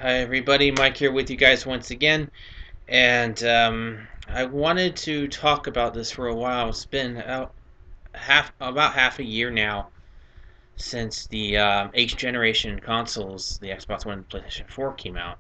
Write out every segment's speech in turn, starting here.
Hi everybody, Mike here with you guys once again, and I wanted to talk about this for a while. It's been about half a year now since the H generation consoles, the Xbox One and PlayStation 4 came out,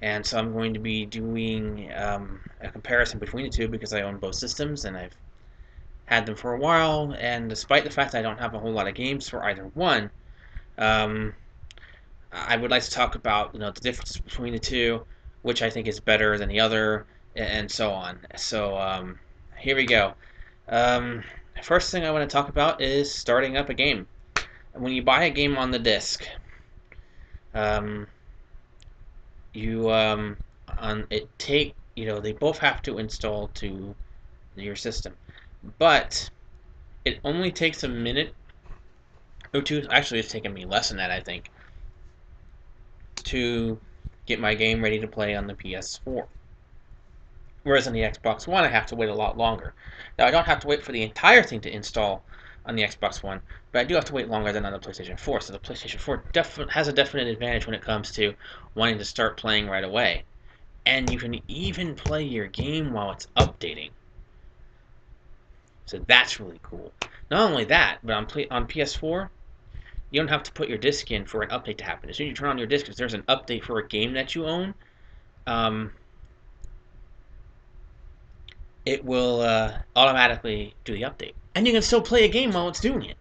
and so I'm going to be doing a comparison between the two because I own both systems and I've had them for a while, and despite the fact that I don't have a whole lot of games for either one, um, I would like to talk about the differences between the two, which I think is better than the other, and so on. So here we go. Um, First thing I want to talk about is starting up a game. When you buy a game on the disc, um, you on it take they both have to install to your system, but it only takes a minute or two. Actually, it's taken me less than that, I think, to get my game ready to play on the PS4. Whereas on the Xbox One, I have to wait a lot longer. Now, I don't have to wait for the entire thing to install on the Xbox One, but I do have to wait longer than on the PlayStation 4. So the PlayStation 4 has a definite advantage when it comes to wanting to start playing right away. And you can even play your game while it's updating. So that's really cool. Not only that, but on PS4, you don't have to put your disc in for an update to happen. As soon as you turn on your disc, if there's an update for a game that you own, um, it will automatically do the update. And you can still play a game while it's doing it.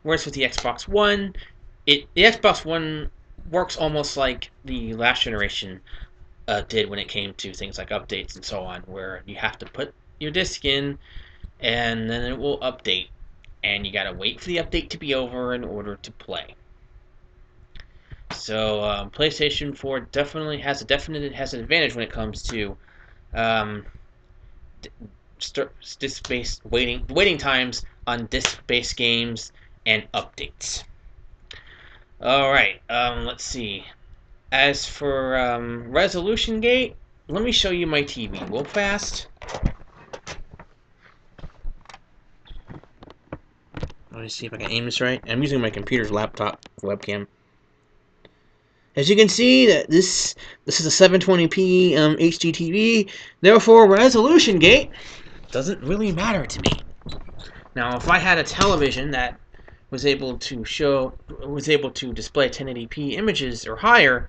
Whereas with the Xbox One, the Xbox One works almost like the last generation did when it came to things like updates and so on, where you have to put your disc in and then it will update. And you gotta wait for the update to be over in order to play. So PlayStation 4 definitely has an advantage when it comes to um, disc-based waiting times on disc-based games and updates. All right, let's see. As for resolution gate, let me show you my TV real fast. Let me see if I can aim this right. I'm using my computer's laptop webcam. As you can see, that this is a 720p HD TV. Therefore, resolution gate doesn't really matter to me. Now, if I had a television that was able to display 1080p images or higher,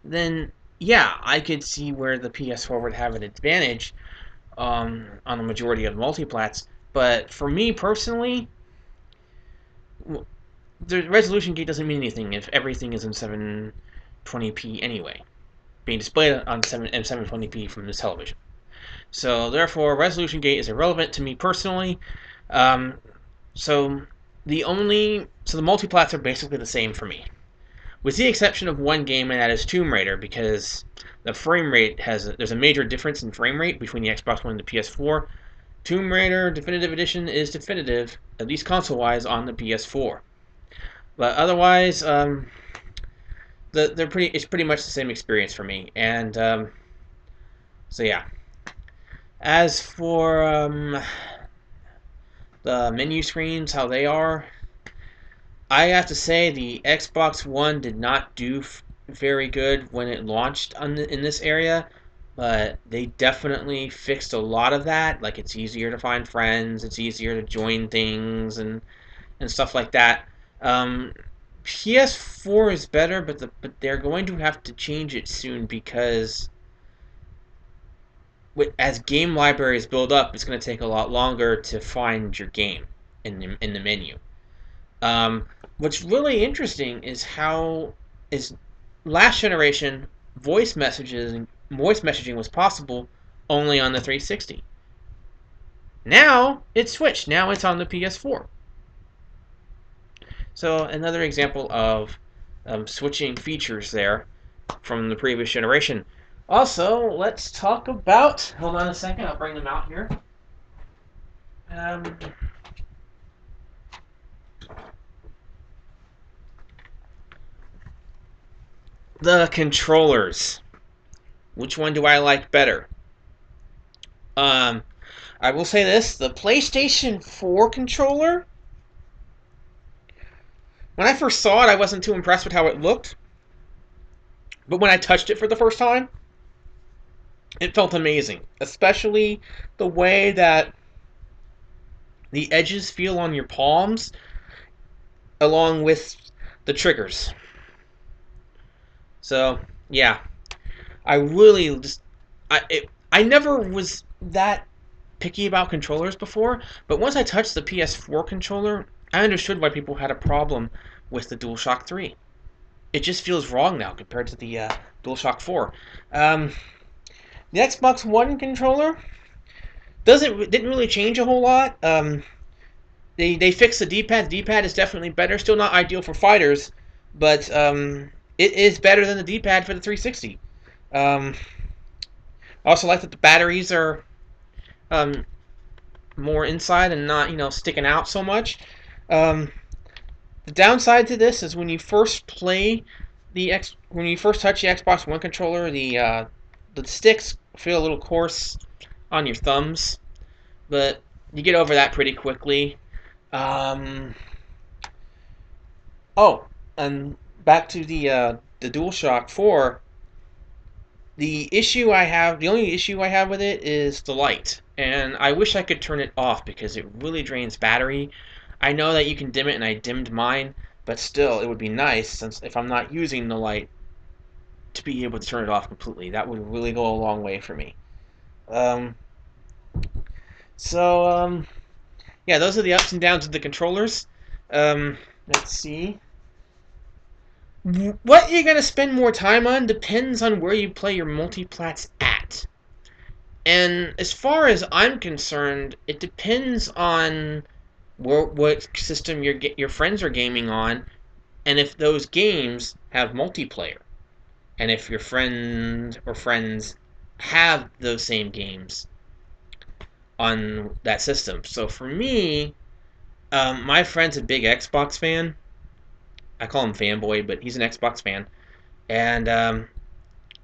then yeah, I could see where the PS4 would have an advantage on the majority of multiplats. But for me personally, the resolution gate doesn't mean anything if everything is in 720p anyway, being displayed on 720p from this television. So therefore, resolution gate is irrelevant to me personally. Um, so the multiplats are basically the same for me, with the exception of one game, and that is Tomb Raider, because the frame rate there's a major difference in frame rate between the Xbox One and the PS4. Tomb Raider Definitive Edition is definitive, at least console-wise, on the PS4. But otherwise, it's pretty much the same experience for me. And so yeah. As for the menu screens, how they are, I have to say the Xbox One did not do very good when it launched in this area, but they definitely fixed a lot of that. Like, it's easier to find friends, it's easier to join things and stuff like that. PS4 is better, but they're going to have to change it soon because as game libraries build up, it's going to take a lot longer to find your game in the menu. What's really interesting is last generation voice messaging was possible only on the 360. Now it's switched. Now it's on the PS4. So another example of switching features there from the previous generation. Also, let's talk about. Hold on a second. I'll bring them out here. The controllers. Which one do I like better? I will say this: the PlayStation 4 controller. When I first saw it, I wasn't too impressed with how it looked. But when I touched it for the first time, it felt amazing, especially the way that the edges feel on your palms along with the triggers. So, yeah, I really just I never was that picky about controllers before, but once I touched the PS4 controller, I understood why people had a problem with the DualShock 3. It just feels wrong now compared to the DualShock 4. Um, the Xbox One controller didn't really change a whole lot. They fixed the D-pad. The D-pad is definitely better. Still not ideal for fighters, but it is better than the D-pad for the 360. I also like that the batteries are um, more inside and not sticking out so much. Um, the downside to this is when you first play when you first touch the Xbox One controller, the sticks feel a little coarse on your thumbs, but you get over that pretty quickly. Um, oh, and back to the DualShock 4. The only issue I have with it is the light, and I wish I could turn it off because it really drains battery. I know that you can dim it, and I dimmed mine, but still, it would be nice since if I'm not using the light to be able to turn it off completely. That would really go a long way for me. Um, so yeah, those are the ups and downs of the controllers. Let's see. What you're gonna spend more time on depends on where you play your multiplats at. And as far as I'm concerned, it depends on what system your friends are gaming on, and if those games have multiplayer, and if your friend or friends have those same games on that system. So for me, my friend's a big Xbox fan. I call him fanboy, but he's an Xbox fan, and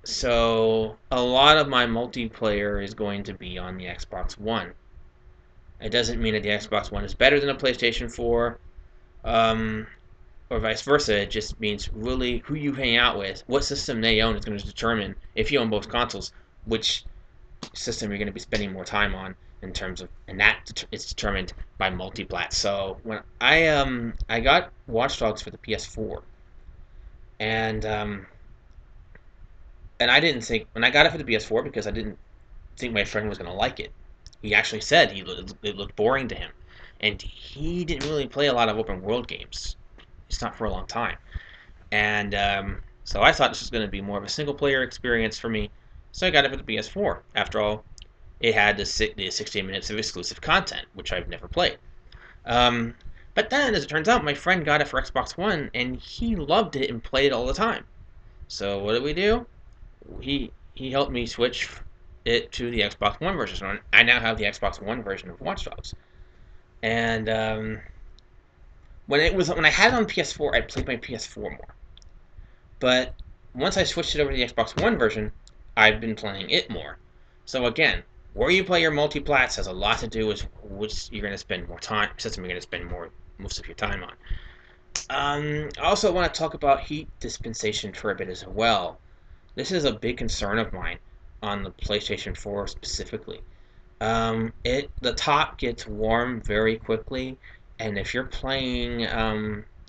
so a lot of my multiplayer is going to be on the Xbox One. It doesn't mean that the Xbox One is better than a PlayStation 4, um, or vice versa. It just means really who you hang out with, what system they own is going to determine, if you own both consoles, which system you're going to be spending more time on in terms of, and that is determined by multiplat. So when I got Watch Dogs for the PS4, and I didn't think when I got it for the PS4 because I didn't think my friend was going to like it. He actually said it looked boring to him, and he didn't really play a lot of open world games. It's not for a long time, and so I thought this was going to be more of a single player experience for me. So I got it for the PS4. After all, it had the 60 minutes of exclusive content, which I've never played. Um, but then, as it turns out, my friend got it for Xbox One, and he loved it and played it all the time. So what did we do? He helped me switch it to the Xbox One version. So I now have the Xbox One version of Watch Dogs. And when I had it on PS4, I played my PS4 more. But once I switched it over to the Xbox One version, I've been playing it more. So again, where you play your multiplats has a lot to do with which you're going to spend more time, system you're going to spend most of your time on. I also want to talk about heat dispensation for a bit as well. This is a big concern of mine on the PlayStation 4 specifically. The top gets warm very quickly, and if you're playing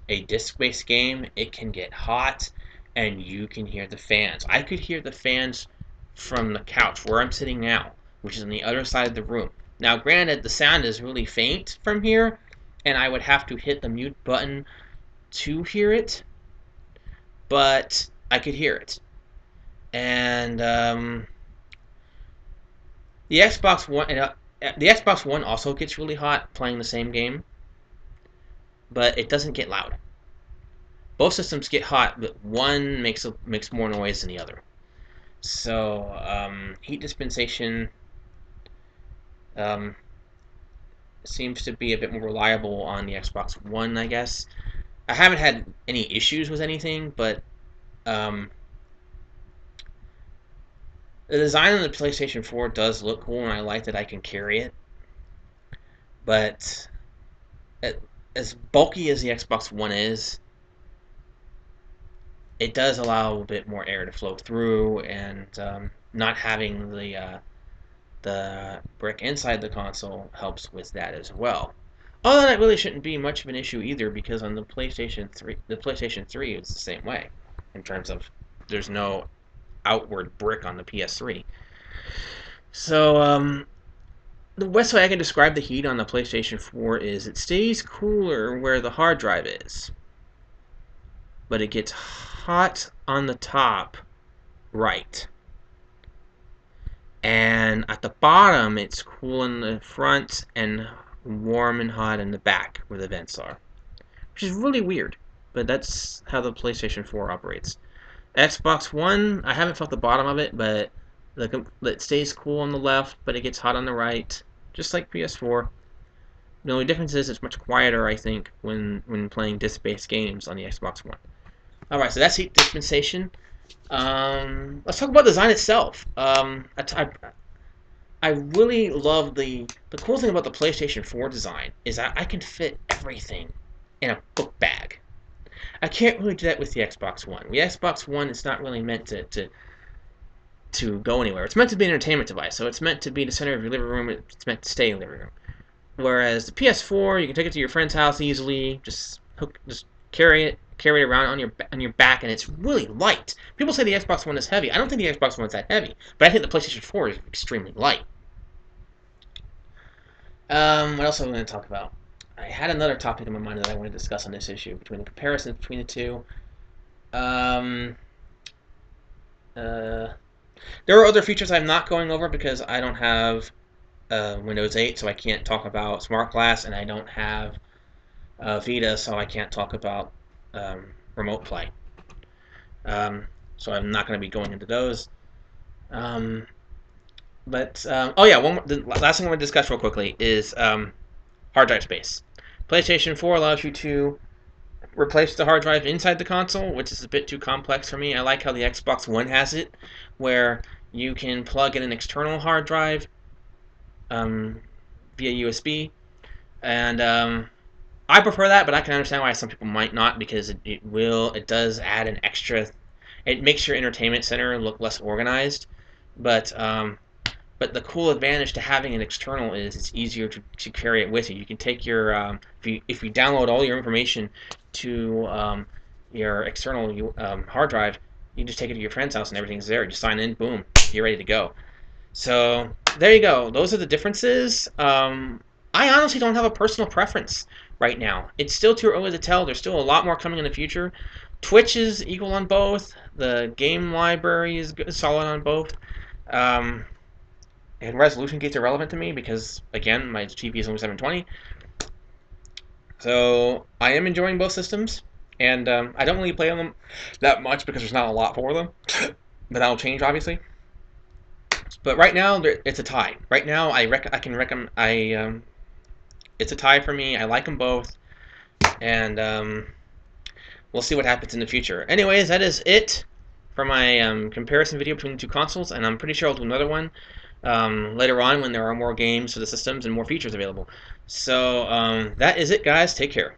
a disc-based game, it can get hot, and you can hear the fans. I could hear the fans from the couch where I'm sitting now, which is on the other side of the room. Now, granted, the sound is really faint from here, and I would have to hit the mute button to hear it, but I could hear it. And the Xbox One, the Xbox One also gets really hot playing the same game, but it doesn't get loud. Both systems get hot, but one makes more noise than the other. So heat dispensation um, seems to be a bit more reliable on the Xbox One, I guess. I haven't had any issues with anything, but um, the design on the PlayStation 4 does look cool, and I like that I can carry it. But as bulky as the Xbox One is, it does allow a bit more air to flow through, and not having the brick inside the console helps with that as well. Although that really shouldn't be much of an issue either, because on the PlayStation 3 is the same way in terms of there's no outward brick on the PS3. So the best way I can describe the heat on the PlayStation 4 is it stays cooler where the hard drive is, but it gets hot on the top right. And at the bottom, it's cool in the front and warm and hot in the back where the vents are, which is really weird, but that's how the PlayStation 4 operates. Xbox One, I haven't felt the bottom of it, but it stays cool on the left, but it gets hot on the right, just like PS4. The only difference is it's much quieter, I think, when playing disc-based games on the Xbox One. Alright, so that's heat dispensation. Let's talk about design itself. I really love the cool thing about the PlayStation 4 design is that I can fit everything in a book bag. I can't really do that with the Xbox One. The Xbox One is not really meant to go anywhere. It's meant to be an entertainment device, so it's meant to be the center of your living room. It's meant to stay in the living room. Whereas the PS4, you can take it to your friend's house easily. Just carry it around on your back, and it's really light. People say the Xbox One is heavy. I don't think the Xbox One is that heavy, but I think the PlayStation 4 is extremely light. What else am I going to talk about? I had another topic in my mind that I want to discuss on this issue between the comparisons between the two. Um, uh, there are other features I'm not going over because I don't have Windows 8, so I can't talk about Smart Glass, and I don't have Vita, so I can't talk about Remote Play. So I'm not going to be going into those. Oh yeah, the last thing I want to discuss real quickly is hard drive space. PlayStation 4 allows you to replace the hard drive inside the console, which is a bit too complex for me. I like how the Xbox One has it, where you can plug in an external hard drive via USB, and I prefer that, but I can understand why some people might not, because it does add an extra. It makes your entertainment center look less organized, but the cool advantage to having an external is it's easier to carry it with you. You can take your if you download all your information to your external hard drive, you can just take it to your friend's house and everything's there. You just sign in, boom, you're ready to go. So there you go. Those are the differences. I honestly don't have a personal preference right now. It's still too early to tell. There's still a lot more coming in the future. Twitch is equal on both. The game library is solid on both. And resolution gates are relevant to me because, again, my TV is only 720. So I am enjoying both systems, and I don't really play on them that much because there's not a lot for them. But that'll change, obviously. But right now, it's a tie. Right now, I can recommend. It's a tie for me. I like them both, and we'll see what happens in the future. Anyways, that is it for my comparison video between the two consoles, and I'm pretty sure I'll do another one later on when there are more games for the systems and more features available. So that is it, guys. Take care.